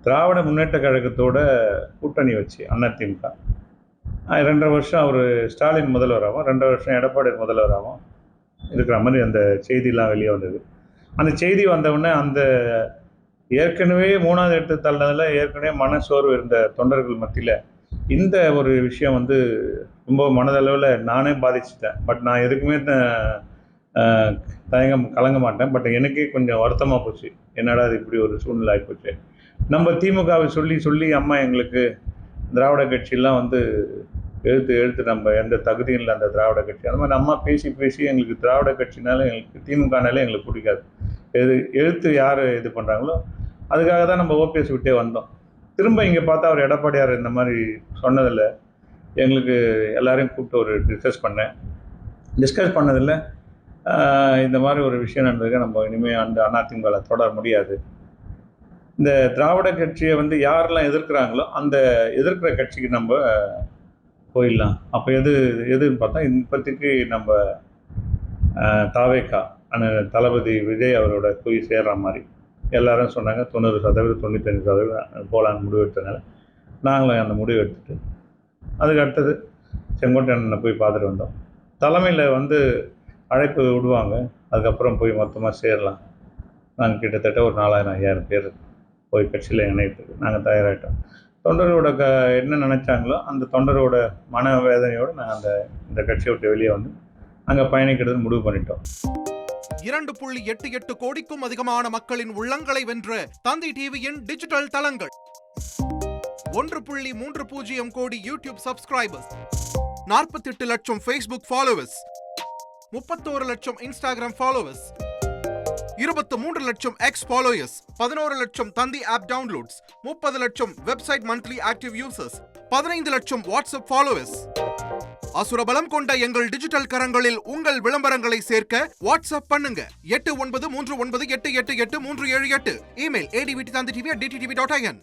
திராவிட முன்னேற்ற கழகத்தோட கூட்டணி வச்சு அதிமுக 2.5 வருஷம் அவர் ஸ்டாலின் முதல்வராகவும் 2.5 வருஷம் எடப்பாடி முதல்வராகவும் இருக்கிற மாதிரி அந்த செய்திலாம் வெளியே வந்தது. அந்த செய்தி வந்தவுடனே அந்த ஏற்கனவே 3வது இடத்து தள்ளதில் ஏற்கனவே மனசோர்வு இருந்த தொண்டர்கள் மத்தியில் இந்த ஒரு விஷயம் வந்து ரொம்ப மனதளவில் நானே பாதிச்சுட்டேன். பட் நான் எதுக்குமே கலங்க மாட்டேன். பட் எனக்கே கொஞ்சம் வருத்தமாக போச்சு. என்னடா அது இப்படி ஒரு சூழ்நிலை ஆகிப்போச்சு. நம்ம திமுகவை சொல்லி சொல்லி அம்மா எங்களுக்கு திராவிட கட்சியெல்லாம் வந்து எழுத்து நம்ம எந்த தகுதியும் இல்லை அந்த திராவிட கட்சி. அந்த மாதிரி அம்மா பேசி பேசி எங்களுக்கு திராவிட கட்சினால எங்களுக்கு திமுகனாலே எங்களுக்கு பிடிக்காது. எழுத்து யார் இது பண்ணுறாங்களோ அதுக்காக தான் நம்ம ஓபிஎஸ் விட்டே வந்தோம். திரும்ப இங்கே பார்த்தா அவர் எடப்பாடியார் இந்த மாதிரி சொன்னதில் எங்களுக்கு எல்லாரையும் கூப்பிட்டு ஒரு டிஸ்கஸ் பண்ணதில்லை இந்த மாதிரி ஒரு விஷயம் நடந்ததுக்கு நம்ம இனிமேல் அந்த அதிமுகவில் தொடர முடியாது. இந்த திராவிட கட்சியை வந்து யாரெல்லாம் எதிர்க்கிறாங்களோ அந்த எதிர்க்கிற கட்சிக்கு நம்ம போயிடலாம். அப்போ எதுன்னு பார்த்தா இப்போதைக்கு நம்ம தாவேகா தளபதி விஜய் அவரோட போய் சேர்ற மாதிரி எல்லாரும் சொன்னாங்க. 90% 95% போகலான்னு முடிவு எடுத்ததுனால நாங்களும் அந்த முடிவு எடுத்துட்டு அதுக்கு அடுத்தது செங்கோட்டையனை போய் பார்த்துட்டு வந்தோம். தலைமையில் வந்து அழைப்பு விடுவாங்க, அதுக்கப்புறம் போய் மொத்தமாக சேரலாம். நாங்கள் கிட்டத்தட்ட ஒரு 4000-5000 பேர் போய் கட்சியில் இணையத்துக்கு நாங்கள் தயாராகிட்டோம். தொண்டரோட என்ன நினச்சாங்களோ அந்த தொண்டரோட மனவேதனையோடு நாங்கள் இந்த கட்சியை விட்டு வெளியே வந்து அங்கே பயணிக்கிறது முடிவு பண்ணிட்டோம். 2.88 கோடிக்கும் அதிகமான மக்களின் உள்ளங்களை வென்ற தந்தி டிவியின் டிஜிட்டல் தளங்கள், 1.30 கோடி யூடியூப் சப்ஸ்கிரைபர்ஸ், 48 லட்சம் ஃபேஸ்புக் ஃபாலோவர்ஸ், 31 லட்சம் இன்ஸ்டாகிராம் ஃபாலோவர்ஸ், 23 லட்சம் எக்ஸ் ஃபாலோயர்ஸ், 11 லட்சம் தந்தி ஆப் டவுன்லோட்ஸ், 30 லட்சம் வெப்சைட் மந்த்லி ஆக்டிவ் யூசர்ஸ், 15 லட்சம் வாட்ஸ்அப் ஃபாலோவர்ஸ். அசுரபலம் கொண்ட எங்கள் டிஜிட்டல் கரங்களில் உங்கள் விளம்பரங்களை சேர்க்க வாட்ஸ்அப் பண்ணுங்க 8939888838. Email advtanditv@dttv.in.